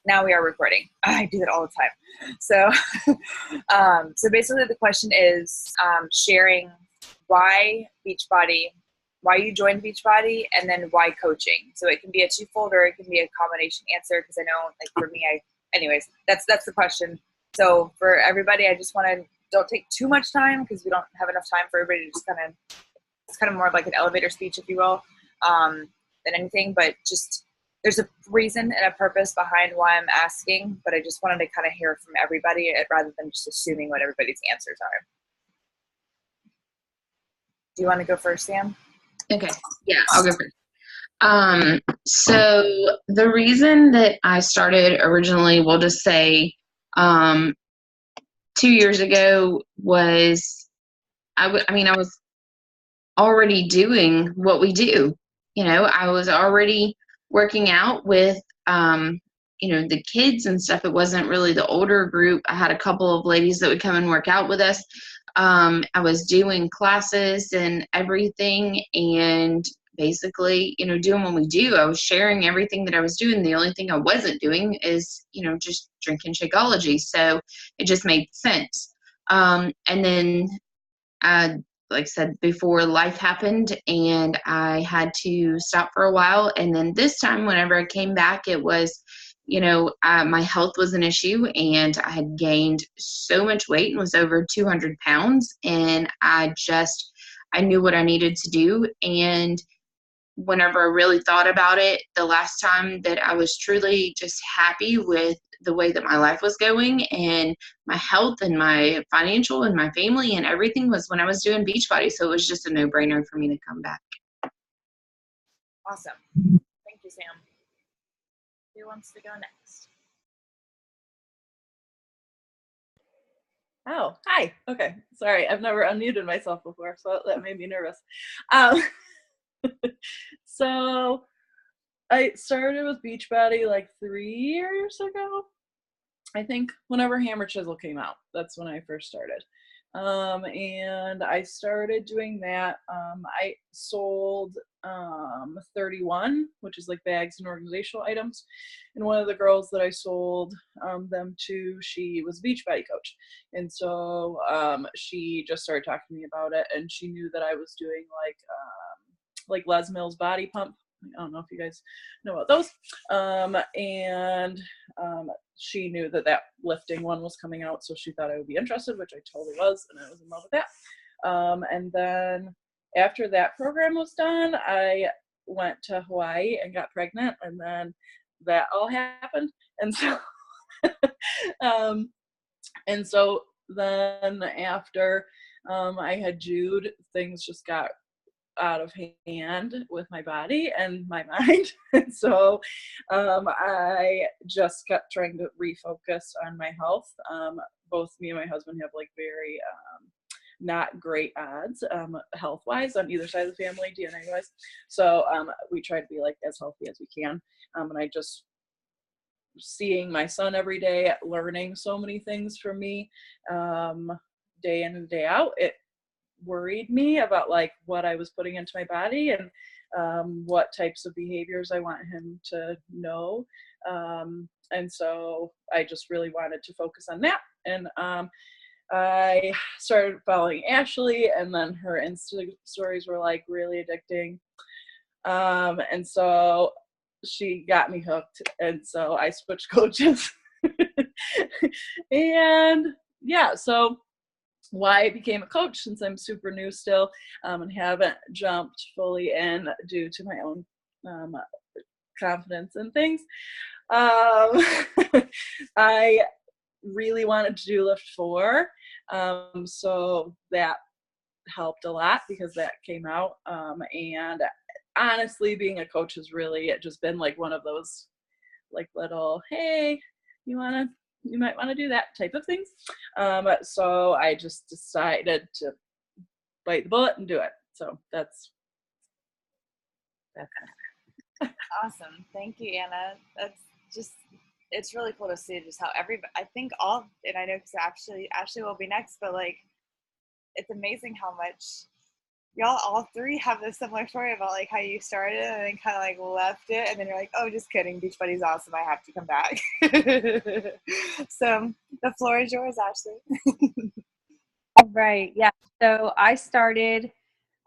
Now we are recording. I do that all the time. So, so basically the question is sharing why Beachbody, why you joined Beachbody, and then why coaching. So it can be a twofold or it can be a combination answer, because I know, like, for me, anyways, that's the question. So for everybody, I just want to, don't take too much time because we don't have enough time for everybody to just it's kind of more of like an elevator speech, if you will, than anything, but just, there's a reason and a purpose behind why I'm asking, but I just wanted to kind of hear from everybody rather than just assuming what everybody's answers are. Do you want to go first, Sam? Okay. Yeah, I'll go first. So the reason that I started originally, we'll just say, 2 years ago was, I was already doing what we do. I was already working out with, the kids and stuff. It wasn't really the older group. I had a couple of ladies that would come and work out with us. I was doing classes and everything, and basically, doing what we do. I was sharing everything that I was doing. The only thing I wasn't doing is, just drinking Shakeology. So it just made sense. And then, like I said before, life happened and I had to stop for a while. And then this time, whenever I came back, it was, my health was an issue, and I had gained so much weight and was over 200 pounds. And I knew what I needed to do. And whenever I really thought about it, the last time that I was truly just happy with the way that my life was going and my health and my financial and my family and everything was when I was doing Beachbody. So it was just a no-brainer for me to come back. Awesome. Thank you, Sam. Who wants to go next? Oh, hi. Okay. Sorry. I've never unmuted myself before, so that made me nervous. So I started with Beachbody like 3 years ago. I think whenever Hammer Chisel came out, that's when I first started. And I started doing that. I sold 31, which is like bags and organizational items. And one of the girls that I sold them to, she was a Beachbody coach. And so she just started talking to me about it, and she knew that I was doing like Les Mills body pump. I don't know if you guys know about those. And she knew that lifting one was coming out, so she thought I would be interested, which I totally was, and I was in love with that. And then after that program was done, I went to Hawaii and got pregnant, and then that all happened. And so, and so then after I had Jude, things just got out of hand with my body and my mind. And so I just kept trying to refocus on my health. Both me and my husband have like very not great odds health wise on either side of the family, DNA wise. So we try to be like as healthy as we can. And I just, seeing my son every day, learning so many things from me day in and day out, it worried me about like what I was putting into my body and what types of behaviors I want him to know. And so I just really wanted to focus on that. And I started following Ashley, and then her Insta stories were like really addicting. And so she got me hooked. And so I switched coaches. And yeah, so why I became a coach, since I'm super new still and haven't jumped fully in due to my own confidence and things. I really wanted to do Lift 4. So that helped a lot because that came out. And honestly, being a coach has really just been like one of those like little, hey, you might want to do that type of things. So I just decided to bite the bullet and do it. So that's Awesome. Thank you, Anna. That's just, it's really cool to see just how everybody, I think and I know because Ashley will be next, but like, it's amazing how much y'all all three have this similar story about like how you started and then kind of like left it, and then you're like, oh, just kidding, Beachbody's awesome, I have to come back. So the floor is yours, Ashley. All right. Yeah. So I started,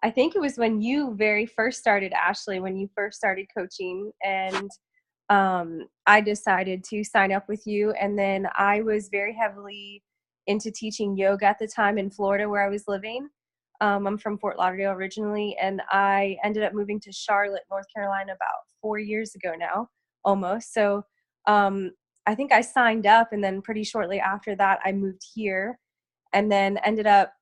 I think it was when you very first started, Ashley, when you first started coaching, and I decided to sign up with you. And then I was very heavily into teaching yoga at the time in Florida where I was living. I'm from Fort Lauderdale originally, and I ended up moving to Charlotte, North Carolina about 4 years ago now, almost. So I think I signed up, and then pretty shortly after that, I moved here, and then ended up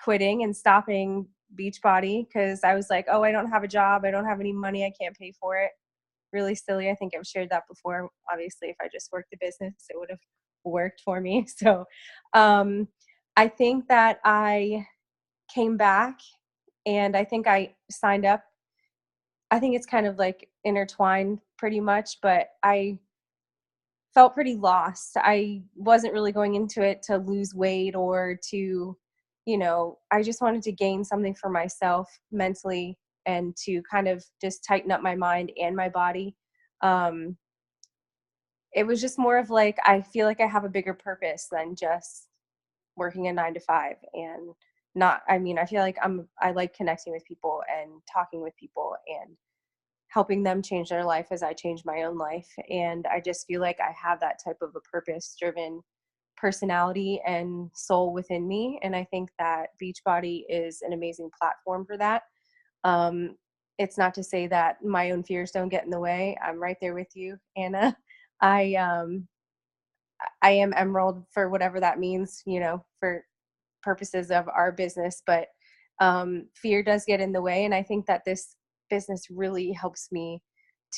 quitting and stopping Beachbody because I was like, oh, I don't have a job. I don't have any money. I can't pay for it. Really silly. I think I've shared that before. Obviously, if I just worked the business, it would have worked for me. So I think that I came back, and I think I signed up. I think it's kind of like intertwined pretty much, but I felt pretty lost. I wasn't really going into it to lose weight or to, I just wanted to gain something for myself mentally and to kind of just tighten up my mind and my body. Um, it was just more of like, I feel like I have a bigger purpose than just working a 9 to 5, and I feel like I like connecting with people and talking with people and helping them change their life as I change my own life. And I just feel like I have that type of a purpose-driven personality and soul within me. And I think that Beachbody is an amazing platform for that. It's not to say that my own fears don't get in the way. I'm right there with you, Anna. I I am Emerald for whatever that means, for purposes of our business, but fear does get in the way. And I think that this business really helps me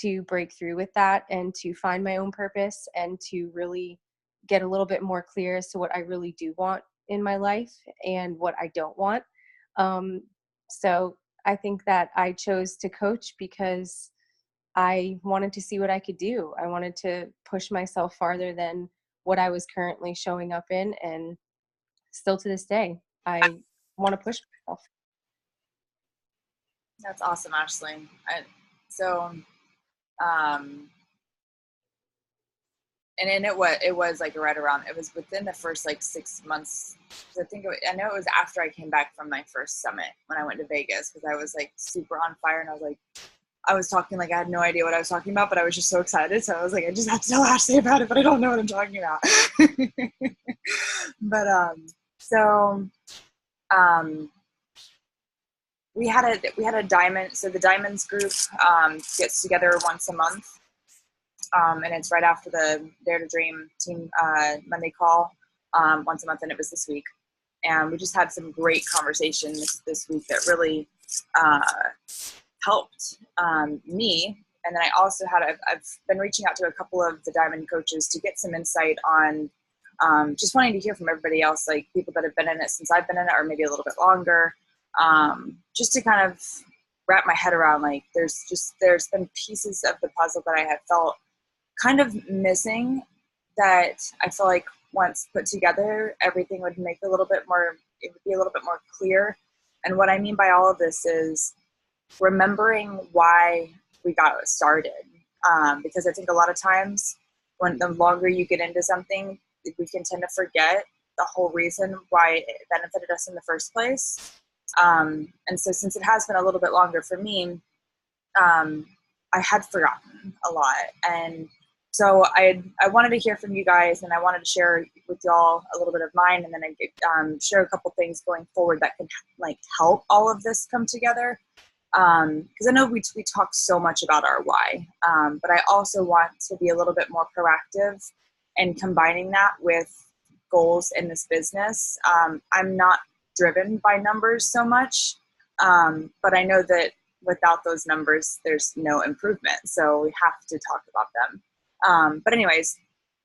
to break through with that and to find my own purpose and to really get a little bit more clear as to what I really do want in my life and what I don't want. So I think that I chose to coach because I wanted to see what I could do. I wanted to push myself farther than what I was currently showing up in. And still to this day, I want to push myself. That's awesome, Ashley. So, um, and it was like right around, it was within the first like 6 months. I know it was after I came back from my first summit when I went to Vegas, because I was like super on fire, and I was talking like I had no idea what I was talking about, but I was just so excited. So I was like, I just have to tell Ashley about it, but I don't know what I'm talking about. But so we had a diamond. So the Diamonds group gets together once a month, and it's right after the Dare to Dream team Monday call once a month, and it was this week. And we just had some great conversations this week that really helped me. And then I also I've been reaching out to a couple of the Diamond coaches to get some insight on just wanting to hear from everybody else, like people that have been in it since I've been in it, or maybe a little bit longer, just to kind of wrap my head around, like there's been pieces of the puzzle that I have felt kind of missing, that I feel like once put together, everything would make it would be a little bit more clear. And what I mean by all of this is remembering why we got started. Because I think a lot of times when the longer you get into something, we can tend to forget the whole reason why it benefited us in the first place. And so since it has been a little bit longer for me, I had forgotten a lot. And so I wanted to hear from you guys, and I wanted to share with y'all a little bit of mine, and then I share a couple things going forward that can like help all of this come together. Because I know we talk so much about our why, but I also want to be a little bit more proactive and combining that with goals in this business. I'm not driven by numbers so much, but I know that without those numbers, there's no improvement. So we have to talk about them. But anyways,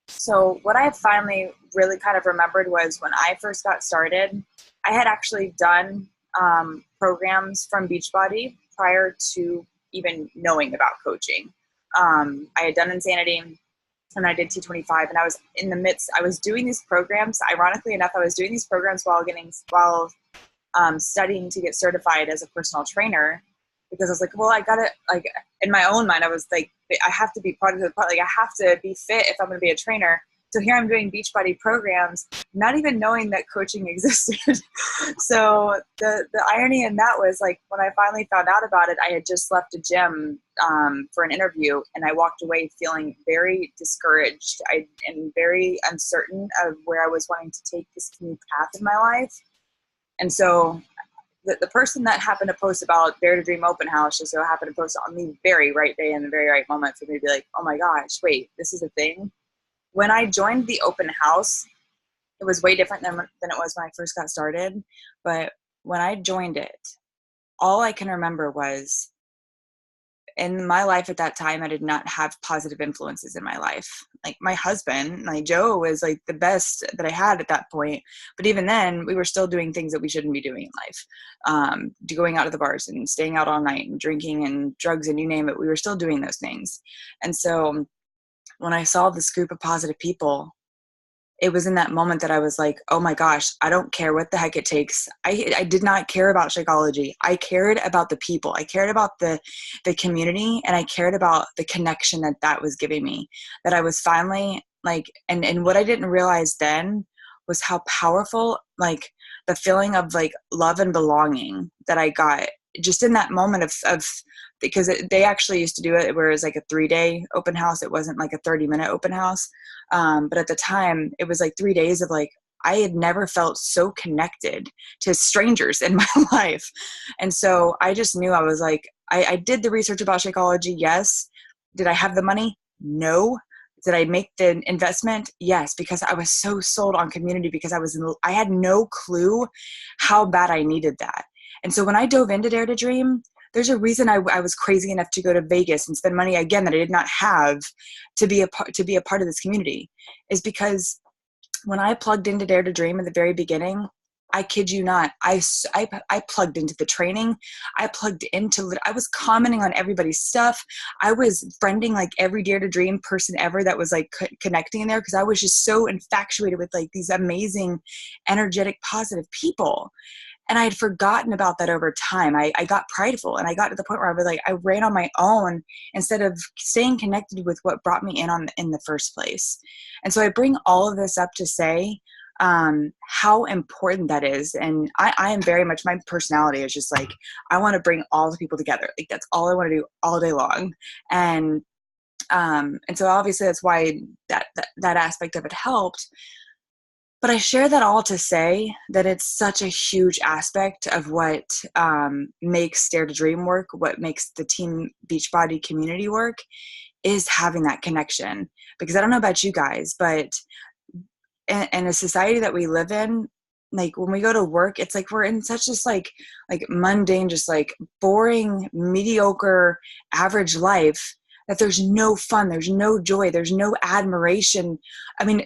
so what I had finally really kind of remembered was when I first got started, I had actually done programs from Beachbody prior to even knowing about coaching. I had done Insanity, and I did T25, and I was doing these programs. Ironically enough, I was doing these programs while studying to get certified as a personal trainer, because I was like, well, I gotta, like, in my own mind, I was like, I have to be part of the part. Like, I have to be fit if I'm going to be a trainer. So here I'm doing Beachbody programs, not even knowing that coaching existed. So the irony in that was, like, when I finally found out about it, I had just left a gym for an interview, and I walked away feeling very discouraged and very uncertain of where I was wanting to take this new path in my life. And so the person that happened to post about Dare to Dream Open House just so happened to post on the very right day and the very right moment for me to be like, oh my gosh, wait, this is a thing. When I joined the open house, it was way different than it was when I first got started. But when I joined it, all I can remember was, in my life at that time, I did not have positive influences in my life. Like, my husband, like Joe, was like the best that I had at that point. But even then, we were still doing things that we shouldn't be doing in life. Going out to the bars and staying out all night and drinking and drugs and you name it, we were still doing those things. And so when I saw this group of positive people, it was in that moment that I was like, oh my gosh, I don't care what the heck it takes. I did not care about Shakeology. I cared about the people. I cared about the community, and I cared about the connection that was giving me, that I was finally like, and what I didn't realize then was how powerful, like, the feeling of like love and belonging that I got just in that moment of because they actually used to do it where it was like a 3-day open house. It wasn't like a 30-minute open house. But at the time it was like 3 days of like, I had never felt so connected to strangers in my life. And so I just knew, I was like, I did the research about Shakeology. Yes. Did I have the money? No. Did I make the investment? Yes, because I was so sold on community, because I had no clue how bad I needed that. And so when I dove into Dare to Dream, there's a reason I was crazy enough to go to Vegas and spend money again that I did not have to be a part of this community, is because when I plugged into Dare to Dream at the very beginning, I kid you not, I plugged into the training. I was commenting on everybody's stuff. I was friending like every Dare to Dream person ever that was like connecting in there, because I was just so infatuated with like these amazing, energetic, positive people. And I had forgotten about that over time. I got prideful, and I got to the point where I was like, I ran on my own instead of staying connected with what brought me in the first place. And so I bring all of this up to say how important that is. And I am very much, my personality is just like, I want to bring all the people together. Like, that's all I want to do all day long. And so obviously that's why that aspect of it helped. But I share that all to say that it's such a huge aspect of what makes Dare to Dream work, what makes the Team Beachbody community work, is having that connection. Because I don't know about you guys, but in a society that we live in, like when we go to work, it's like we're in such just like mundane, just like boring, mediocre, average life, that there's no fun, there's no joy, there's no admiration. I mean,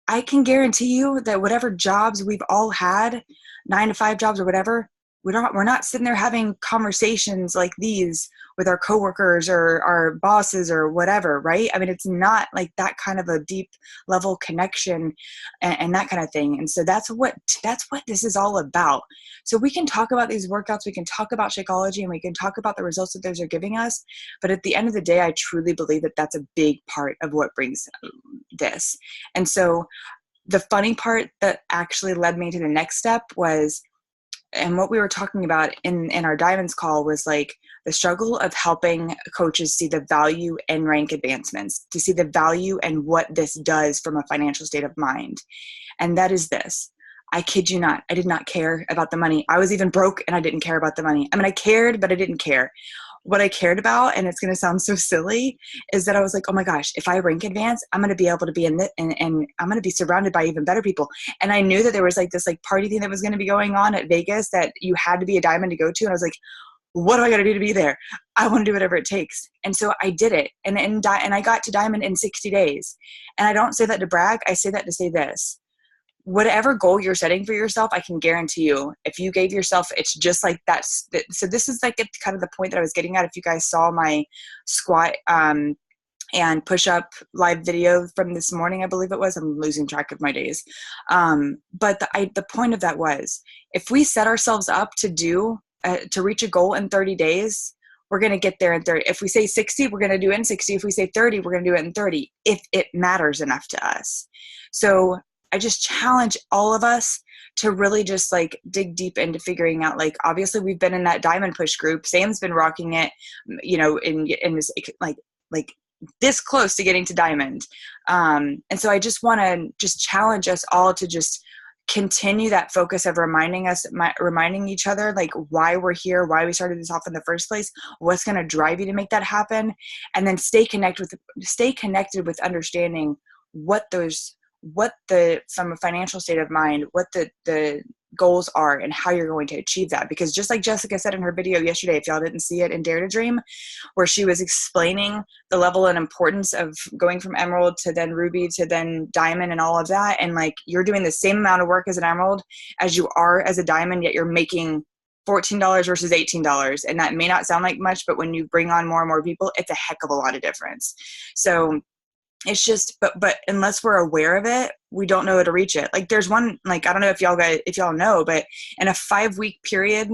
I can guarantee you that whatever jobs we've all had, 9-to-5 jobs or whatever, we're not sitting there having conversations like these with our coworkers or our bosses or whatever, right? I mean, it's not like that kind of a deep level connection and that kind of thing. And so that's what this is all about. So we can talk about these workouts, we can talk about Shakeology, and we can talk about the results that those are giving us. But at the end of the day, I truly believe that that's a big part of what brings this. And so the funny part that actually led me to the next step was, and what we were talking about in our Diamonds call was like the struggle of helping coaches see the value in rank advancements, to see the value and what this does from a financial state of mind. And that is this. I kid you not. I did not care about the money. I was even broke and I didn't care about the money. I mean, I cared, but I didn't care. What I cared about, and it's going to sound so silly, is that I was like, oh my gosh, if I rank advance, I'm going to be able to be in this, and I'm going to be surrounded by even better people. And I knew that there was like this like party thing that was going to be going on at Vegas that you had to be a diamond to go to. And I was like, what do I got to do to be there? I want to do whatever it takes. And so I did it. And I got to diamond in 60 days. And I don't say that to brag. I say that to say this. Whatever goal you're setting for yourself, I can guarantee you, if you gave yourself, it's just like that. So this is like kind of the point that I was getting at. If you guys saw my squat and push up live video from this morning, I believe it was. I'm losing track of my days. But the point of that was, if we set ourselves up to reach a goal in 30 days, we're going to get there in 30. If we say 60, we're going to do it in 60. If we say 30, we're going to do it in 30, if it matters enough to us. So I just challenge all of us to really just like dig deep into figuring out, like, obviously we've been in that diamond push group. Sam's been rocking it, you know, in this, like this close to getting to diamond. And so I just want to just challenge us all to just continue that focus of reminding each other, like, why we're here, why we started this off in the first place, what's going to drive you to make that happen. And then stay connected with understanding from a financial state of mind, what the goals are and how you're going to achieve that. Because just like Jessica said in her video yesterday, if y'all didn't see it, in Dare to Dream, where she was explaining the level and importance of going from emerald to then ruby to then diamond and all of that. And like, you're doing the same amount of work as an emerald as you are as a diamond, yet you're making $14 versus $18. And that may not sound like much, but when you bring on more and more people, it's a heck of a lot of difference. So it's just, but unless we're aware of it, we don't know how to reach it. Like, there's one, like, I don't know if y'all know, but in a 5-week period,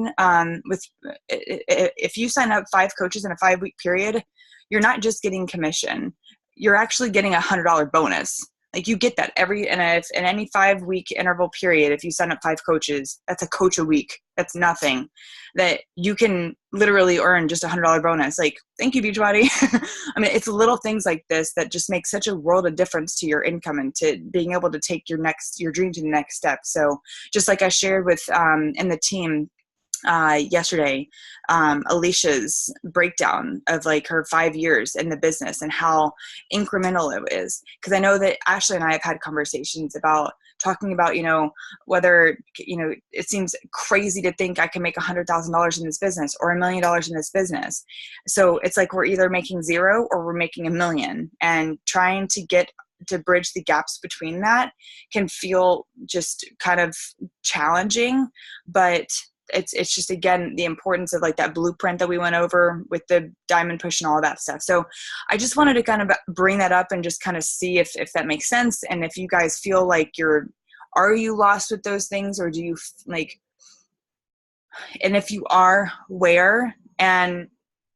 if you sign up 5 coaches in a 5-week period, you're not just getting commission, you're actually getting $100 bonus. Like, you get that in any 5-week interval period. If you sign up 5 coaches, that's a coach a week. That's nothing. That you can literally earn just $100 bonus. Like, thank you, Beachbody. I mean, it's little things like this that just make such a world of difference to your income and to being able to take your dream to the next step. So just like I shared with in the team yesterday, Alicia's breakdown of like her 5 years in the business and how incremental it is. Because I know that Ashley and I have had conversations about talking about, you know, whether, you know, it seems crazy to think I can make $100,000 in this business or $1 million in this business. So it's like, we're either making 0 or we're making $1 million, and trying to bridge the gaps between that can feel just kind of challenging. But it's just, again, the importance of like that blueprint that we went over with the diamond push and all of that stuff. So I just wanted to kind of bring that up and just kind of see if that makes sense. And if you guys feel like are you lost with those things, or do you like, and if you are, where, and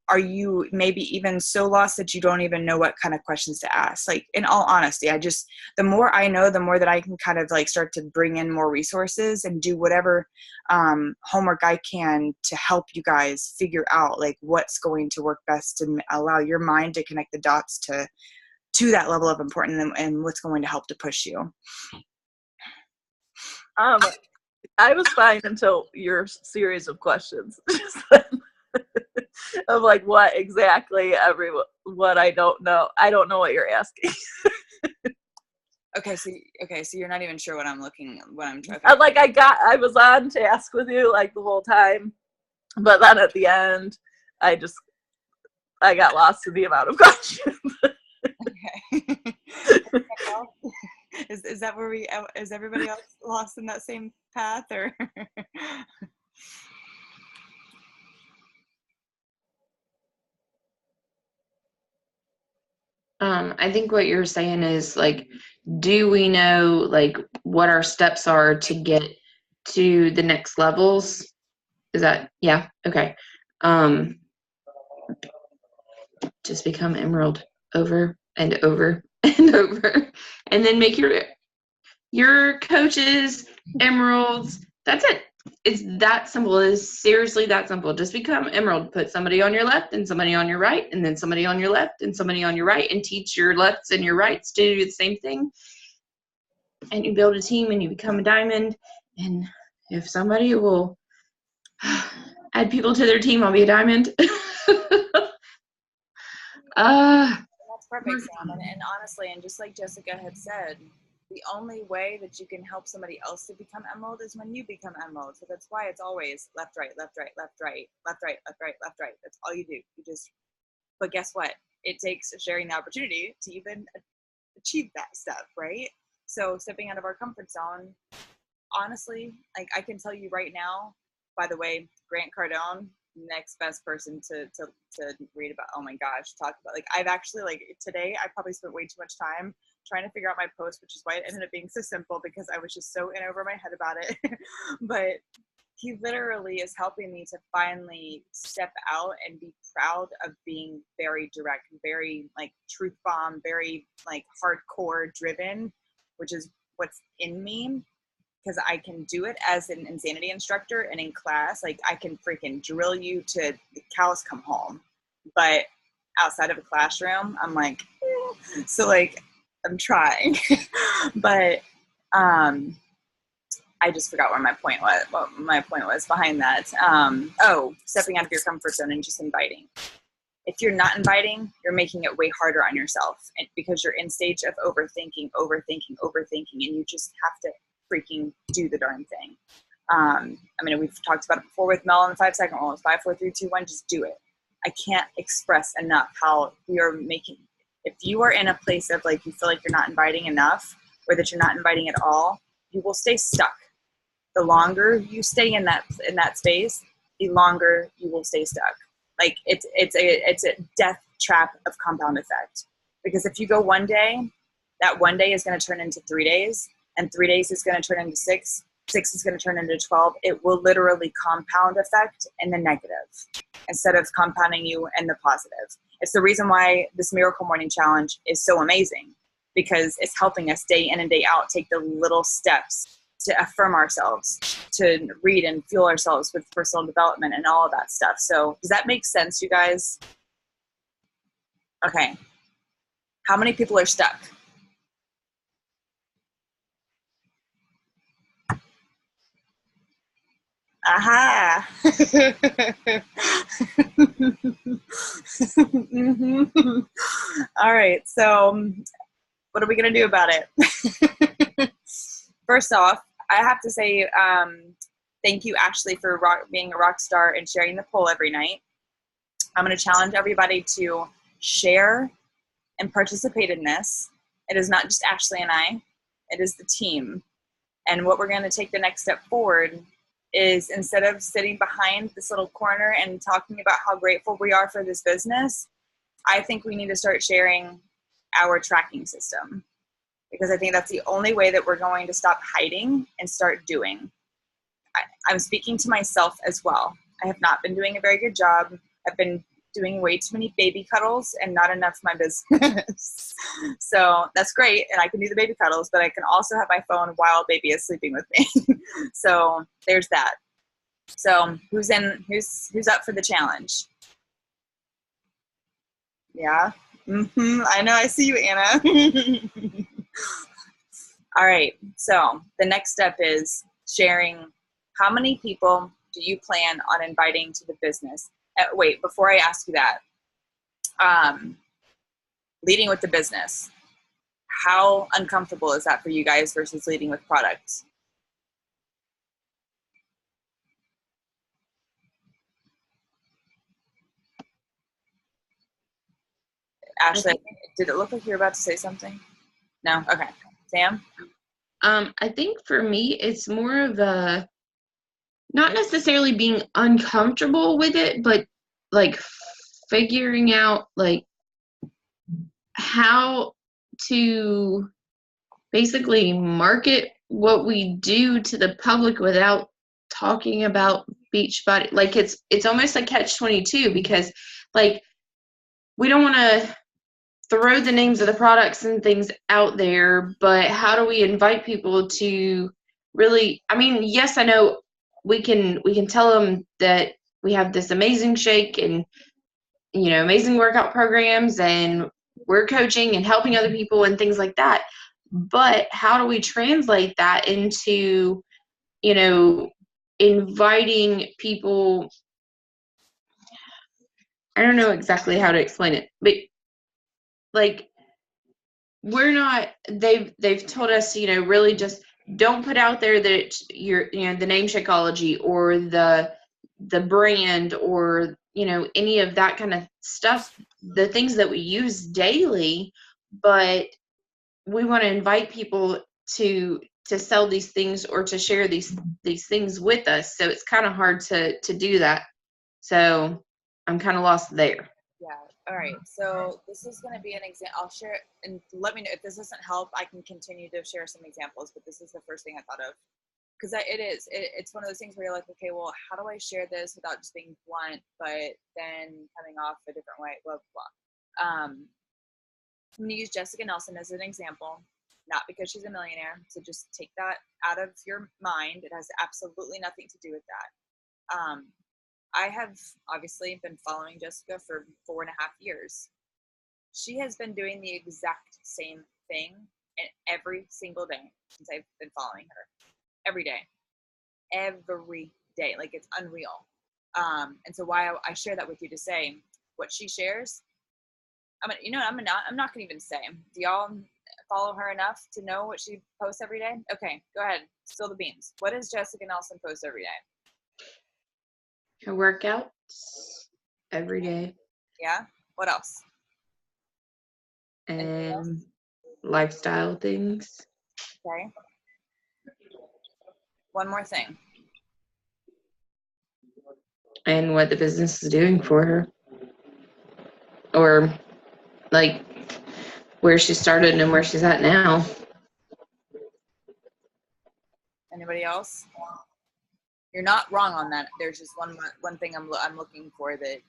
are you maybe even so lost that you don't even know what kind of questions to ask? Like, in all honesty, the more I know, the more that I can kind of like start to bring in more resources and do whatever homework I can to help you guys figure out like what's going to work best to allow your mind to connect the dots to that level of importance and what's going to help to push you. I was fine until your series of questions. Of like, what exactly what I don't know. I don't know what you're asking. Okay, so you're not even sure what I'm trying. Like, I was on task with you like the whole time, but then at the end, I got lost in the amount of questions. Okay. Is that where is everybody else lost in that same path, or? I think what you're saying is like, do we know like what our steps are to get to the next levels? Is that, yeah, okay. Just become emerald over and over and over, and then make your coaches emeralds. That's it. It's that simple. It is seriously that simple. Just become emerald. Put somebody on your left and somebody on your right, and then somebody on your left and somebody on your right, and teach your lefts and your rights to do the same thing. And you build a team and you become a diamond. And if somebody will add people to their team, I'll be a diamond. That's perfect, Sam. And honestly, and just like Jessica had said, the only way that you can help somebody else to become emerald is when you become emerald. So that's why it's always left, right, left, right, left, right, left, right, left, right, left, right. That's all you do. But guess what? It takes sharing the opportunity to even achieve that stuff, right? So stepping out of our comfort zone, honestly, like I can tell you right now, by the way, Grant Cardone, next best person to read about. Oh my gosh, talk about, like, I've actually, like, today I probably spent way too much time trying to figure out my post, which is why it ended up being so simple, because I was just so in over my head about it. But he literally is helping me to finally step out and be proud of being very direct, very like truth bomb, very like hardcore driven, which is what's in me. Because I can do it as an insanity instructor and in class, like I can freaking drill you to the cows come home. But outside of a classroom, I'm like, eh. So like I'm trying. But I just forgot what my point was behind that. Stepping out of your comfort zone and just inviting. If you're not inviting, you're making it way harder on yourself, and because you're in stage of overthinking, and you just have to freaking do the darn thing. I mean, we've talked about it before with Mel and the 5-second rule. 5, 4, 3, 2, 1. Just do it. I can't express enough how we are making. If you are in a place of like you feel like you're not inviting enough, or that you're not inviting at all, you will stay stuck. The longer you stay in that space, the longer you will stay stuck. Like it's a death trap of compound effect. Because if you go one day, that one day is going to turn into 3 days, and 3 days is going to turn into 6. 6 is going to turn into 12. It will literally compound effect in the negative instead of compounding you in the positive. It's the reason why this Miracle Morning Challenge is so amazing, because it's helping us day in and day out take the little steps to affirm ourselves, to read and fuel ourselves with personal development and all of that stuff. So does that make sense, you guys? Okay. How many people are stuck? Aha. Mm-hmm. All right. So what are we going to do about it? First off, I have to say thank you, Ashley, for being a rock star and sharing the poll every night. I'm going to challenge everybody to share and participate in this. It is not just Ashley and I. It is the team. And what we're going to take the next step forward is, instead of sitting behind this little corner and talking about how grateful we are for this business, I think we need to start sharing our tracking system, because I think that's the only way that we're going to stop hiding and start doing. I'm speaking to myself as well. I have not been doing a very good job. I've been doing way too many baby cuddles and not enough of my business. So that's great, and I can do the baby cuddles, but I can also have my phone while baby is sleeping with me. So there's that. So who's up for the challenge? Yeah. I know. I see you, Anna. All right. So the next step is sharing. How many people do you plan on inviting to the business? Wait, before I ask you that, leading with the business, how uncomfortable is that for you guys versus leading with products? Ashley, did it look like you were about to say something? No? Okay. Sam? I think for me, it's more of a, not necessarily being uncomfortable with it, but like figuring out like how to basically market what we do to the public without talking about Beachbody. Like it's almost like catch-22, because like we don't want to throw the names of the products and things out there, but how do we invite people to really, I mean, yes, I know we can tell them that we have this amazing shake and, you know, amazing workout programs, and we're coaching and helping other people and things like that. But how do we translate that into, you know, inviting people? I don't know exactly how to explain it, but like, we're not, they've told us, you know, really just don't put out there that you're, you know, the name Shakeology or the brand or, you know, any of that kind of stuff, the things that we use daily, but we want to invite people to sell these things or to share these things with us. So it's kind of hard to do that. So I'm kind of lost there. Yeah. All right. So this is going to be an example. I'll share it and let me know if this doesn't help. I can continue to share some examples, but this is the first thing I thought of. Because it's one of those things where you're like, okay, well, how do I share this without just being blunt, but then coming off a different way, blah, blah, blah. I'm going to use Jessica Nelson as an example, not because she's a millionaire. So just take that out of your mind. It has absolutely nothing to do with that. I have obviously been following Jessica for 4.5 years. She has been doing the exact same thing every single day since I've been following her. Every day. Like, it's unreal. And so why I share that with you to say what she shares. I'm not gonna even say. Do y'all follow her enough to know what she posts every day? Okay, go ahead, spill the beans. What does Jessica Nelson post every day? Her workouts every day. Yeah. What else? And lifestyle things. Okay. One more thing. And what the business is doing for her. Or, like, where she started and where she's at now. Anybody else? You're not wrong on that. There's just one thing I'm looking for that.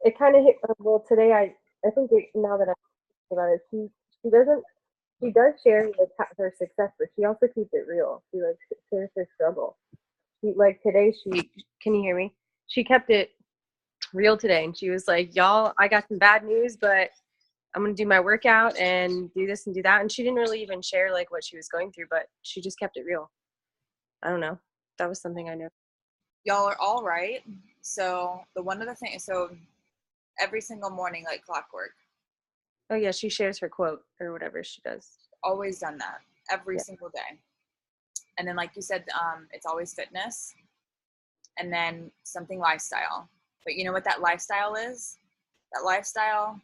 It kind of hit. Well, today I think now that I'm thinking about it, she does share her success, but she also keeps it real. She like shares her struggle. Today can you hear me? She kept it real today, and she was like, y'all, I got some bad news, but I'm gonna do my workout and do this and do that. And she didn't really even share like what she was going through, but she just kept it real. I don't know. That was something I knew. Y'all are all right. So every single morning, like clockwork. Oh yeah, she shares her quote or whatever she does. Always done that every single day. And then, like you said, it's always fitness, and then something lifestyle. But you know what that lifestyle is? That lifestyle,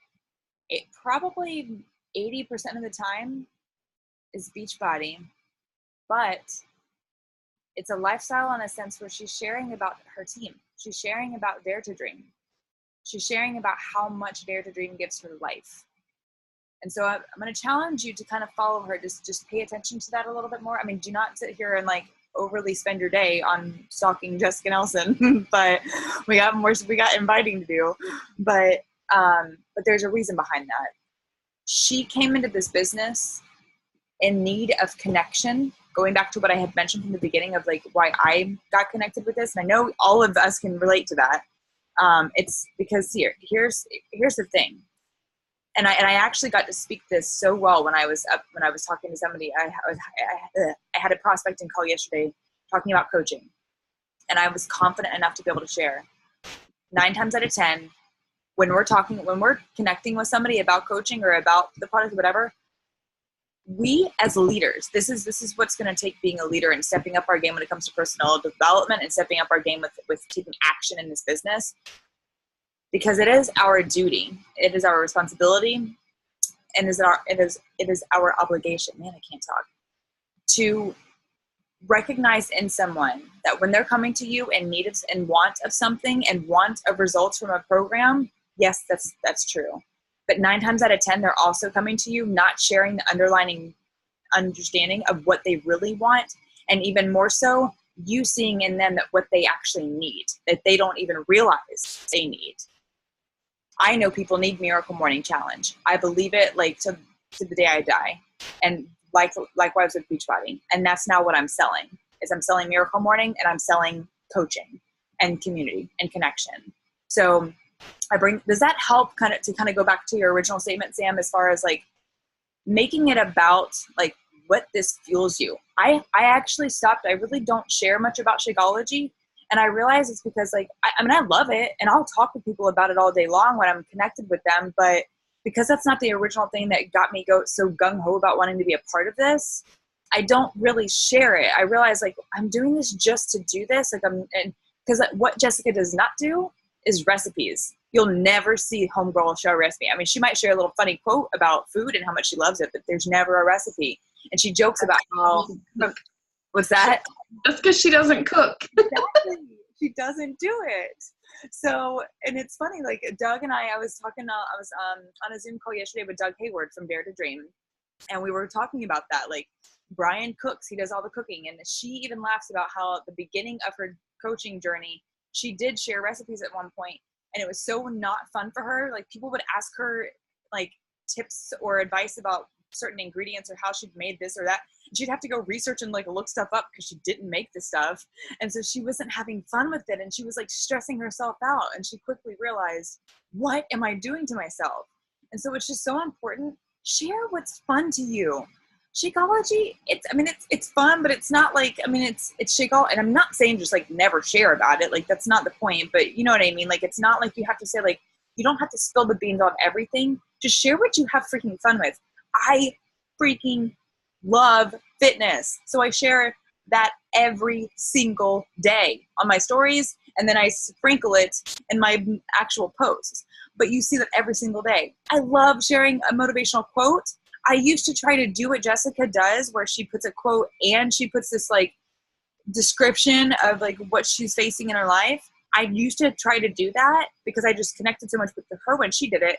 it probably 80% of the time is Beachbody, but it's a lifestyle in a sense where she's sharing about her team. She's sharing about Dare to Dream. She's sharing about how much Dare to Dream gives her life. And so I'm going to challenge you to kind of follow her. Just pay attention to that a little bit more. I mean, do not sit here and like overly spend your day on stalking Jessica Nelson, but we got inviting to do. But there's a reason behind that. She came into this business in need of connection, going back to what I had mentioned from the beginning of like why I got connected with this. And I know all of us can relate to that. It's because here's the thing. And I actually got to speak this so well when I was talking to somebody. I had a prospecting call yesterday talking about coaching, and I was confident enough to be able to share 9 times out of 10 when we're connecting with somebody about coaching or about the product or whatever, we as leaders, this is what's going to take being a leader and stepping up our game when it comes to personal development and stepping up our game with taking action in this business. Because it is our duty, it is our responsibility, and it is our obligation. Man, I can't talk. To recognize in someone that when they're coming to you in need of and want of something and want of results from a program, yes, that's true. But 9 times out of 10, they're also coming to you not sharing the underlying understanding of what they really want, and even more so, you seeing in them that what they actually need, that they don't even realize they need. I know people need Miracle Morning Challenge. I believe it like to the day I die. And likewise with Beachbody. And that's now what I'm selling. I'm selling Miracle Morning, and I'm selling coaching and community and connection. So does that help kind of go back to your original statement, Sam, as far as like making it about like what this fuels you? I actually stopped. I really don't share much about Shakeology. And I realize it's because like, I love it, and I'll talk to people about it all day long when I'm connected with them. But because that's not the original thing that got me so gung-ho about wanting to be a part of this, I don't really share it. I realize like I'm doing this just to do this. Because what Jessica does not do is recipes. You'll never see homegirl show a recipe. I mean, she might share a little funny quote about food and how much she loves it, but there's never a recipe. And she jokes about how What's that? That's because she doesn't cook. Exactly. She doesn't do it. So, and it's funny, like Doug and I was talking, I was on a Zoom call yesterday with Doug Hayward from Dare to Dream. And we were talking about that. Like, Brian cooks, he does all the cooking. And she even laughs about how at the beginning of her coaching journey, she did share recipes at one point, and it was so not fun for her. Like, people would ask her like tips or advice about certain ingredients or how she'd made this or that. And she'd have to go research and like look stuff up because she didn't make the stuff. And so she wasn't having fun with it. And she was like stressing herself out. And she quickly realized, what am I doing to myself? And so it's just so important. Share what's fun to you. Shakeology, it's fun, but it's not like, it's Shakeology. And I'm not saying just like never share about it. Like, that's not the point, but you know what I mean? Like, it's not like you have to say like, you don't have to spill the beans on everything. Just share what you have freaking fun with. I freaking love fitness. So I share that every single day on my stories, and then I sprinkle it in my actual posts. But you see that every single day. I love sharing a motivational quote. I used to try to do what Jessica does, where she puts a quote and she puts this like description of like what she's facing in her life. I used to try to do that because I just connected so much with her when she did it.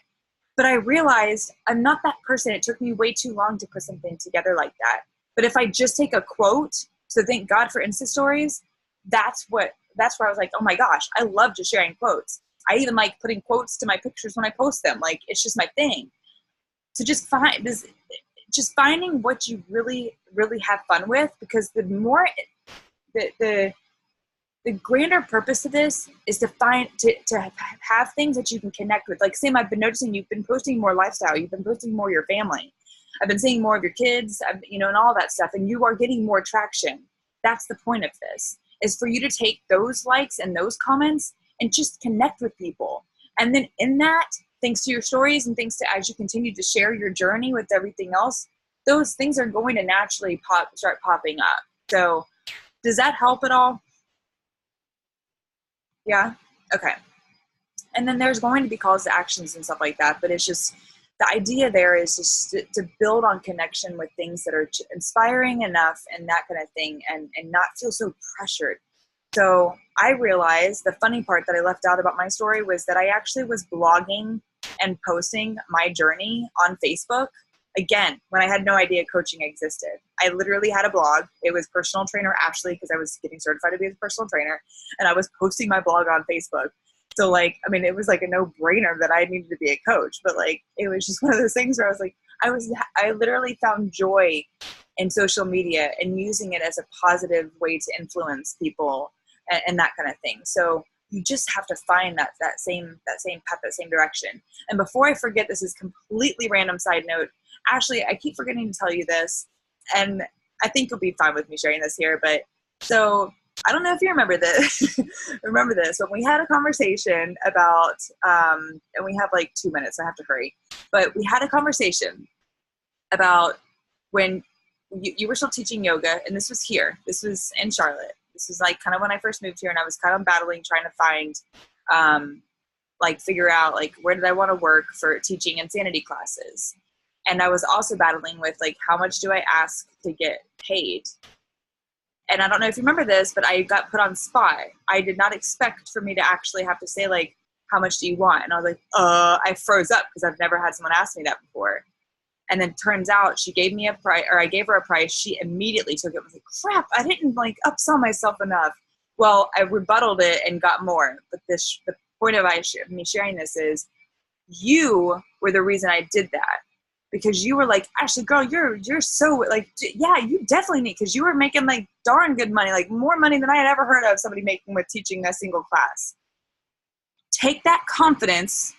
But I realized I'm not that person. It took me way too long to put something together like that. But if I just take a quote, so thank God for Insta stories, that's where I was like, oh my gosh, I love just sharing quotes. I even like putting quotes to my pictures when I post them. Like, it's just my thing. So just finding what you really, really have fun with, because the more, the grander purpose of this is to have things that you can connect with. Like, Sam, I've been noticing you've been posting more lifestyle. You've been posting more your family. I've been seeing more of your kids, and all that stuff. And you are getting more traction. That's the point of this, is for you to take those likes and those comments and just connect with people. And then in that, thanks to your stories and thanks to as you continue to share your journey with everything else, those things are going to naturally start popping up. So does that help at all? Yeah? Okay. And then there's going to be calls to actions and stuff like that, but it's just, the idea there is just to build on connection with things that are inspiring enough and that kind of thing, and not feel so pressured. So I realized the funny part that I left out about my story was that I actually was blogging and posting my journey on Facebook, again, when I had no idea coaching existed. I literally had a blog. It was Personal Trainer Ashley, because I was getting certified to be a personal trainer, and I was posting my blog on Facebook. So like, it was like a no-brainer that I needed to be a coach, but like, it was just one of those things where I was like, I literally found joy in social media and using it as a positive way to influence people and that kind of thing. So you just have to find that same path, that same direction. And before I forget, this is completely random side note. Ashley, I keep forgetting to tell you this, and I think you'll be fine with me sharing this here, but so I don't know if you remember this, but we had a conversation about, and we have like 2 minutes, so I have to hurry, but we had a conversation about when you were still teaching yoga, and this was in Charlotte. This was like kind of when I first moved here, and I was kind of battling, trying to find, figure out like, where did I want to work for teaching insanity classes? And I was also battling with like, how much do I ask to get paid? And I don't know if you remember this, but I got put on spot. I did not expect for me to actually have to say like, how much do you want? And I was like, I froze up because I've never had someone ask me that before. And then turns out she gave me a price, or I gave her a price. She immediately took it. I was like, crap, I didn't like upsell myself enough. Well, I rebutted it and got more. But the point of me sharing this is, you were the reason I did that. Because you were like, Ashley, girl, you're so like, yeah, you definitely need, because you were making like darn good money, like more money than I had ever heard of somebody making with teaching a single class. Take that confidence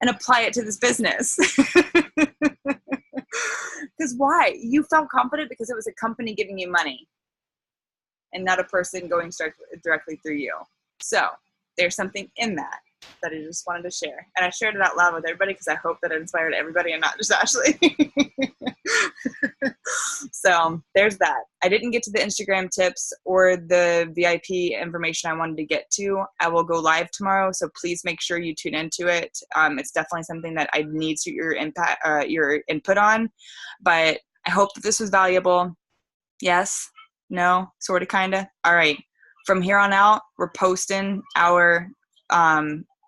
and apply it to this business. Because why? You felt confident because it was a company giving you money and not a person going directly through you. So there's something in that I just wanted to share. And I shared it out loud with everybody because I hope that it inspired everybody and not just Ashley. So there's that. I didn't get to the Instagram tips or the VIP information I wanted to get to. I will go live tomorrow, so please make sure you tune into it. It's definitely something that I need your input on. But I hope that this was valuable. Yes? No? Sort of, kind of? All right. From here on out, we're posting our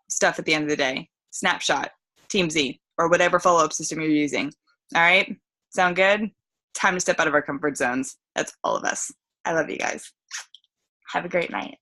stuff at the end of the day. Snapshot, TeamZ, or whatever follow-up system you're using. All right? Sound good? Time to step out of our comfort zones. That's all of us. I love you guys. Have a great night.